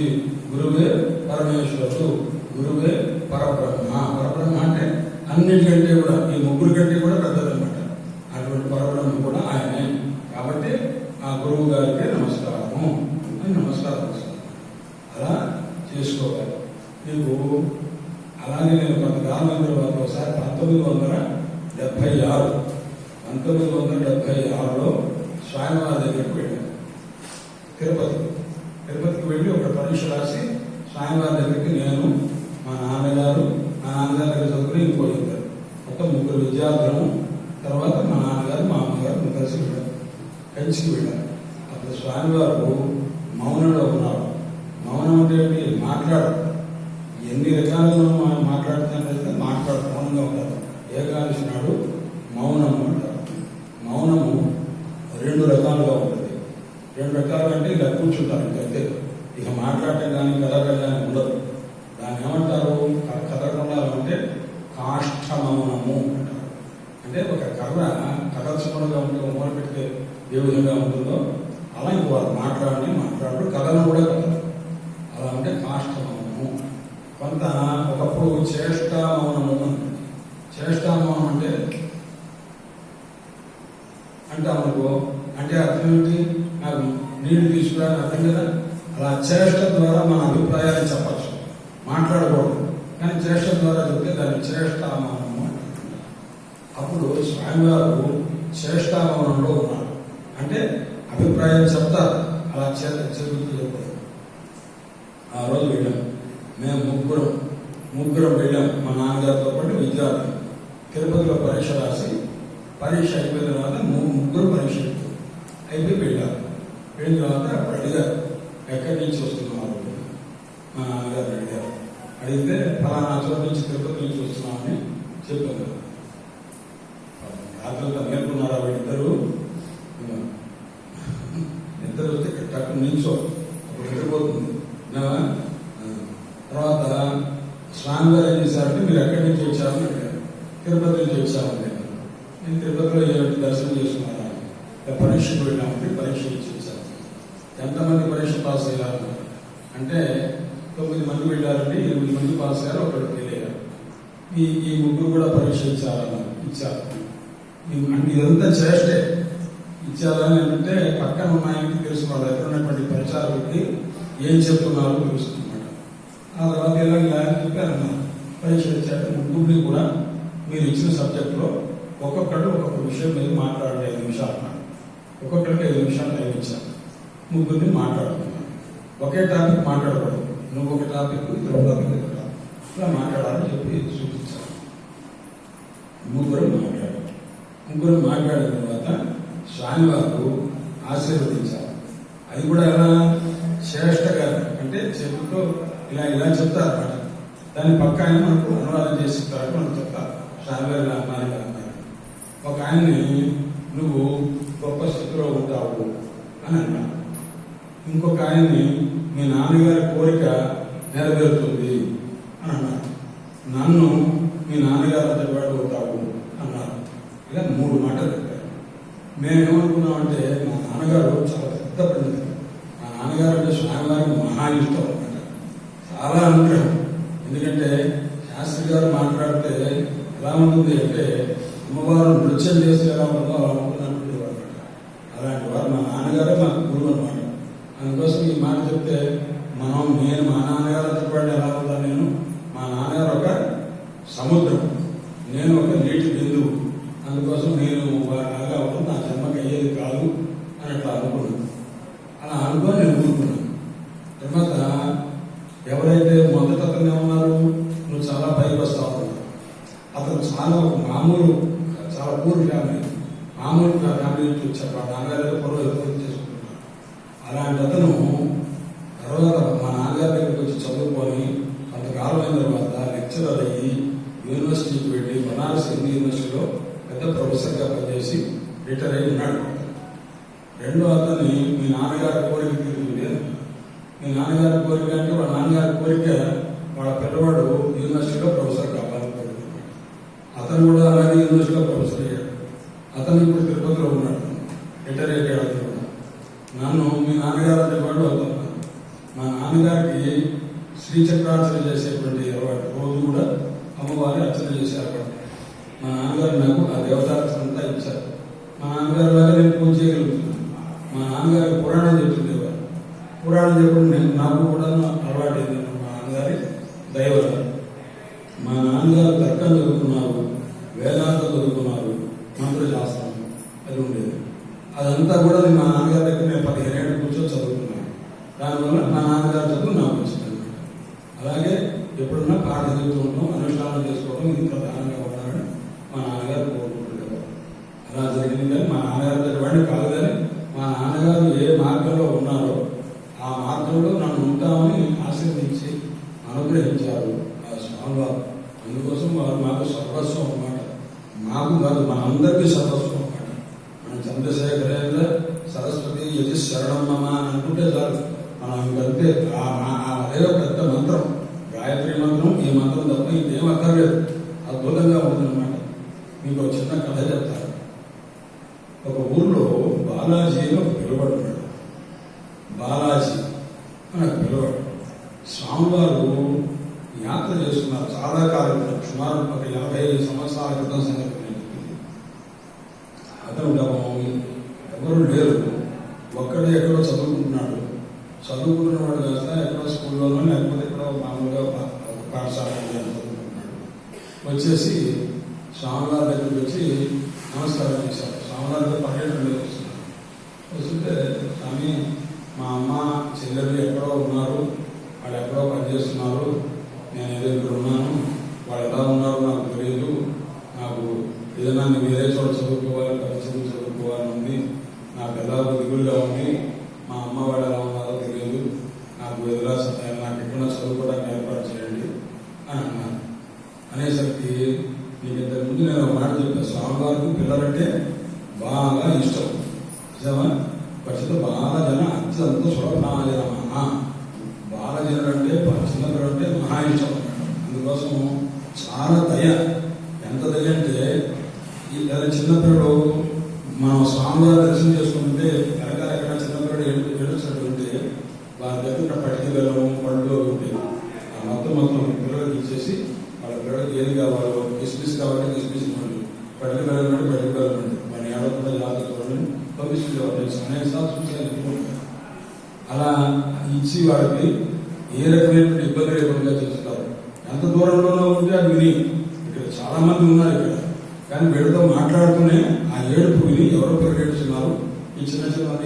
ఉంది. గురువే పరమేశ్వరుడు, గురువే పరబ్రహ్మ. పరబ్రహ్మ అంటే అన్నిటికంటే కూడా, ఈ ముగ్గురు కంటే కూడా పెద్దదన్నమాట. అటువంటి పరబ్రహ్మ కూడా ఆయనే. కాబట్టి ఆ గురువు గారికి నమస్కారము అని నమస్కారం అలా చేసుకోవాలి. నీకు అలాగే నేను కొంతకాలం తర్వాత ఒకసారి 1976లో స్వామివారి దగ్గరికి వెళ్ళాను. తిరుపతికి వెళ్ళి ఒక పరీక్ష రాసి స్వామివారి దగ్గరికి నేను, మా నాన్నగారు దగ్గర చదువుకుని ఇంకో ఇద్దరు, మొత్తం 3 విద్యార్థులను, తర్వాత మా నాన్నగారు మా అమ్మగారు కలిసి వెళ్ళారు. కంచికి వెళ్ళారు. అప్పుడు స్వామివారు మౌనంలో ఉన్నారు. మౌనం అంటే మాట్లాడరు. ఎన్ని రకాలుగా మాట్లాడుతున్నట్లయితే మాట్లాడు, మౌనంగా ఉంటారు. ఏకాదశి నాడు మౌనము అంటారు. మౌనము 2 రకాలుగా ఉంటుంది. 2 రకాలు అంటే ఇలా కూర్చుంటారు, ఇంకంతే. ఇక మాట్లాడటం కానీ కదలటం కానీ ఉండదు. దాన్ని ఏమంటారు? కదలకుండా అంటే కాష్ఠ మౌనము అంటారు. అంటే ఒక కర్ర కదల్చకుండా ఉంటే మూల పెడితే ఏ విధంగా ఉంటుందో అలా ఇంక వారు మాట్లాడు కథను కూడా కదలదు. అలా అంటే కాష్ఠ మౌనము. కొంత ఒకప్పుడు చేష్టా మౌనము. చేష్టా మౌనం అంటే అనుకో, అంటే అర్థం ఏంటి? నాకు నీళ్లు తీసుకురాని అర్థం కదా. అలా చేష్ట ద్వారా మన అభిప్రాయాన్ని చెప్పచ్చు, మాట్లాడకూడదు. కానీ చేష్ట ద్వారా చెప్తే దాన్ని చేష్టామౌనము అంటారు. అప్పుడు స్వామివారు చేష్టామౌనంలో ఉన్నారు. అంటే అభిప్రాయం చెప్తారు, అలా చెబుతూ చెప్పారు. ఆ రోజు వెళ్ళాం. మేము ముగ్గురం వెళ్ళాం. మా నాన్నగారితో పాటు విద్యార్థులు తిరుపతిలో పరీక్ష రాసి, పరీక్ష అయిపోయిన తర్వాత ముగ్గురు పరీక్ష అయిపోయి వెళ్ళారు. వెళ్ళిన తర్వాత అప్పుడు అడిగారు, ఎక్కడి నుంచి వస్తున్నారు? మా నాన్నగారు అడిగారు. అడిగితే ఫలానా చోటు నుంచి, తిరుపతి నుంచి వస్తున్నామని చెప్పారు. రాత్రులతో మేల్కొన్నారా వీళ్ళిద్దరు? ఇద్దరు వస్తే అక్కడి నుంచో అప్పుడు నిద్రపోతుంది. తర్వాత స్వామివారు ఏం చేశారంటే, మీరు ఎక్కడి నుంచి వచ్చారని అడిగారు. తిరుపతి నుంచి వచ్చామండి. నేను తిరుపతిలో ఏమిటి దర్శనం చేసుకున్నాను, పరీక్షకు వెళ్ళామంటే పరీక్ష ఇచ్చి వచ్చాను. ఎంతమంది పరీక్ష పాస్ అయ్యారు అంటే 9 మంది వెళ్ళారండి, 8 మంది పాస్ అయ్యారు, ఒకటి ఫెయిల్ అయ్యారు. ఈ ముగ్గురు కూడా పరీక్ష ఇచ్చారు. ఇదంతా చేస్తే ఇచ్చారని అంటే పక్కన ఉన్నాయని తెలుసుకోవాలి. ఎక్కడ ఉన్నటువంటి పరిచారులకి ఏం చెప్తున్నారో తెలుసుకున్నమాట. ఆ తర్వాత ఇలా చెప్పారన్నారు. పరీక్ష ఇచ్చాక ముగ్గురిని కూడా మీరు ఇచ్చిన సబ్జెక్టులో ఒక్కొక్కరు ఒక్కొక్క విషయం మీద మాట్లాడండి. 5 నిమిషాలు ఒక్కొక్కరికి 5 నిమిషాలు టైం ఇచ్చాను. ముగ్గురిని మాట్లాడుతున్నాను. ఒకే టాపిక్ మాట్లాడకూడదు. నువ్వు ఒక టాపిక్, ఇతర టాపిక్ ఇలా మాట్లాడాలని చెప్పి సూచించాను. ముగ్గురు మాట్లాడిన తర్వాత స్వామివారు ఆశీర్వదించారు. అది కూడా ఎలా శ్రేష్టగా అంటే చెప్పుతో ఇలా చెప్తారు అన్నమాట. దాని పక్క ఆయన మనకు అనువాదం చేసి ఇస్తారు, మనకు చెప్తారు. స్వామివారి అన్నారు. ఒక ఆయన్ని నువ్వు గొప్ప స్థితిలో ఉంటావు అని అన్నారు. ఇంకొక ఆయన్ని మీ నాన్నగారి కోరిక నెరవేరుతుంది అని అన్నారు. నన్ను మీ నాన్నగారు వాడు అవుతావు అన్నారు. ఇలా 3 మాటలు చెప్పారు. మేమేమనుకున్నామంటే, మా నాన్నగారు చాలా పెద్ద పండితుడు. మా నాన్నగారు అంటే స్వామివారికి మహా ఇష్టం అనమాట, చాలా అనుగ్రహం. ఎందుకంటే శాస్త్రి గారు మాట్లాడితే ఎలా ఉంటుంది అంటే, అమ్మవారు నృత్యం చేస్తే ఎలా ఉంటుందో అలా ఉంటున్నటువంటి వారు అనమాట. అలాంటి వారు మా నాన్నగారే మాకు గురువు అనమాట. అందుకోసం ఈ మాట చెప్తే నేను మా నాన్నగారు చెప్పండి ఎలా ఉంటాను. మా నాన్నగారు ఒక సముద్రం, నేను ఒక నీటి బిందువు. అందుకోసం నేను వారిలాగా అవుతుంది, నా జన్మకి అయ్యేది కాదు అని అట్లా అనుకున్నాను. అలా అనుకొని నేను ఊరుకున్నాను. తర్వాత ఎవరైతే మొదట అతను ఏమన్నారు, నువ్వు చాలా పైకి వస్తావు. అతను చాలా ఒక చాలా పూర్ ఫ్యామిలీ, మామూలు ఫ్యామిలీ నుంచి వచ్చారు. మా నాన్నగారు పొరవ ఎక్కువ చేసుకుంటున్నారు. అలాంటి అతను తర్వాత మా నాన్నగారి దగ్గరికి వచ్చి చదువుకొని కొంతకాలం అయిన తర్వాత లెక్చరర్ అయ్యి యూనివర్సిటీకి వెళ్ళి బనారస్ హిందూ యూనివర్సిటీలో పెద్ద ప్రొఫెసర్గా పనిచేసి రిటైర్ అయి ఉన్నాడు. రెండో అతన్ని మీ నాన్నగారి కోరిక తీరుతుంది. మీ నాన్నగారి కోరిక అంటే వాళ్ళ నాన్నగారి కోరిక వాళ్ళ పిల్లవాడు యూనివర్సిటీలో ప్రొఫెసర్ కావాలని కోరుకున్నాడు. అతను కూడా అలాగే యూనివర్సిటీలో ప్రొఫెసర్ అయ్యాడు. అతను ఇప్పుడు తిరుపతిలో ఉన్నాడు, రిటైర్ అయ్యాడు. అతను కూడా నన్ను మీ నాన్నగారు అనేవాడు అవుతున్నాను. మా నాన్నగారికి శ్రీచక్రార్చన చేసేటువంటి అలవాటు. రోజు కూడా అమ్మవారి అర్చన చేసే అలవాటు. మా నాన్నగారు నాకు ఆ దేవతార్చన అంతా ఇచ్చారు. మా నాన్నగారు లాగా నేను పూజ చేయగలుగుతున్నాను. మా నాన్నగారు పురాణం చెప్తుండేవారు. పురాణం చెప్పడం నాకు కూడా అలవాటు అయింది. మా నాన్నగారి దైవత. మా నాన్నగారు తర్కం చదువుకున్నారు, వేదాంతం చదువుకున్నారు, మంత్రశాస్త్రం అది ఉండేది. అదంతా కూడా మా నాన్నగారి దగ్గర నేను 15 ఏళ్ళు కూర్చొని చదువుకున్నాను. దానివల్ల మా నాన్నగారు చదువు నాకు వచ్చింది. అలాగే ఎప్పుడున్నా పాఠ చదువుతూ ఉంటాం, అనుష్ఠానం చేసుకోవడం ఇది ప్రధానంగా ఉండాలని మా నాన్నగారు కోరుకుంటుండేవారు. అలా జరిగింది. కానీ మా నాన్నగారు దగ్గర కాదు. కానీ మా నాన్నగారు ఏ మార్గంలో ఉన్నారో ఆ మార్గంలో నన్ను ఉంటామని ఆశీర్వదించి అనుగ్రహించారు ఆ స్వామివారు. అందుకోసం వారు మాకు సర్వస్వం అన్నమాట. మాకు కాదు, మనందరికీ సర్వస్వం అన్నమాట. మన చంద్రశేఖరేంద్ర సరస్వతి యజి శరణం మమ అని అనుకుంటే చాలు. మనం ఇంకంతే. అదే పెద్ద మంత్రం, గాయత్రి మంత్రం. ఈ మంత్రం తప్ప ఇంకేం అక్కర్లేదు. అద్భుతంగా ఉంటుందన్నమాట. మీకు ఒక చిన్న కథ చెప్తారు. ఒక ఊర్లో బాలాజీ అని ఒక పిలువడు ఉన్నాడు. బాలాజీ అని ఒక పిలువడు. స్వామివారు యాత్ర చేస్తున్నారు చాలా కాలం క్రితం, సుమారు ఒక 50 సంవత్సరాల క్రితం సంగతి. అతను ఎవరు లేరు, ఒక్కడే ఎక్కడో చదువుకుంటున్నాడు. చదువుకుంటున్నవాడు కాస్త ఎక్కడో స్కూల్లోనో లేకపోతే ఎక్కడో మామూలుగా పాఠశాల చదువుకుంటున్నాడు. వచ్చేసి స్వామివారి దగ్గరికి వచ్చి నమస్కారం చేశారు. స్వామివారి దగ్గర పర్యటన వస్తున్నారు. వస్తుంటే స్వామి, మా అమ్మ చెల్లెలు ఎక్కడో ఉన్నారు, వాళ్ళు ఎక్కడో పనిచేస్తున్నారు, నేను ఏదో ఇక్కడ ఉన్నాను, వాళ్ళు ఎలా ఉన్నారో నాకు తెలియదు, నాకు ఏదైనా వేరే చోట చదువుకోవాలి, పరిచయం చదువుకోవాలని ఉంది, నాకు ఎలా దిగులుగా ఉంది, మా అమ్మ వాళ్ళు ఎలా ఉన్నారో తెలియదు, నాకు ఎదురా నాకు ఎక్కడ చదువుకోవడానికి ఏర్పాటు చేయండి అని అన్నారు. అనేసరికి నీకు ఇంతకు ముందు నేను ఒక మాట చెప్పాను, స్వామివారికి పిల్లలంటే బాగా ఇష్టం. నిజమా? పచ్చిత బాలజన అత్యంత సులభాజన. బాలజనుడు అంటే చిన్నపిల్లలు అంటే మహా ఇష్టం. అందుకోసం చాలా దయ. ఎంత దయ అంటే ఈ చిన్నపిల్లడు మనం స్వామివారి దర్శనం చేసుకుంటే వెనకాల ఎక్కడ చిన్నపిల్లడు ఏడుస్తున్నట్టు ఉంటే వారి దగ్గర పట్టిక బెల్లము పళ్ళు ఉంటాయి. ఆ మొత్తం పిల్లలకి ఇచ్చేసి వాళ్ళ పిల్లలకి ఏది కావాలో, కిస్మిస్ కావాలంటే కిస్మిస్ ఇవ్వండి, పట్టిక బెల్లం అంటే పట్టిక బెల్లం అండి, మన ఏడకుండా జాగ్రత్త చూడండి, పంపిస్తుంది. అనేక సార్లు అలా ఇచ్చి వాడికి ఏ రకమైన ఇబ్బంది లేకుండా చేస్తారు. ఎంత దూరంలోనూ ఉంటే అది విని, ఇక్కడ చాలా మంది ఉన్నారు ఇక్కడ, కానీ వీడితో మాట్లాడుతూనే ఆ ఏడుపు విని ఎవరో పరిగెడుతున్నారు. ఈ చిన్న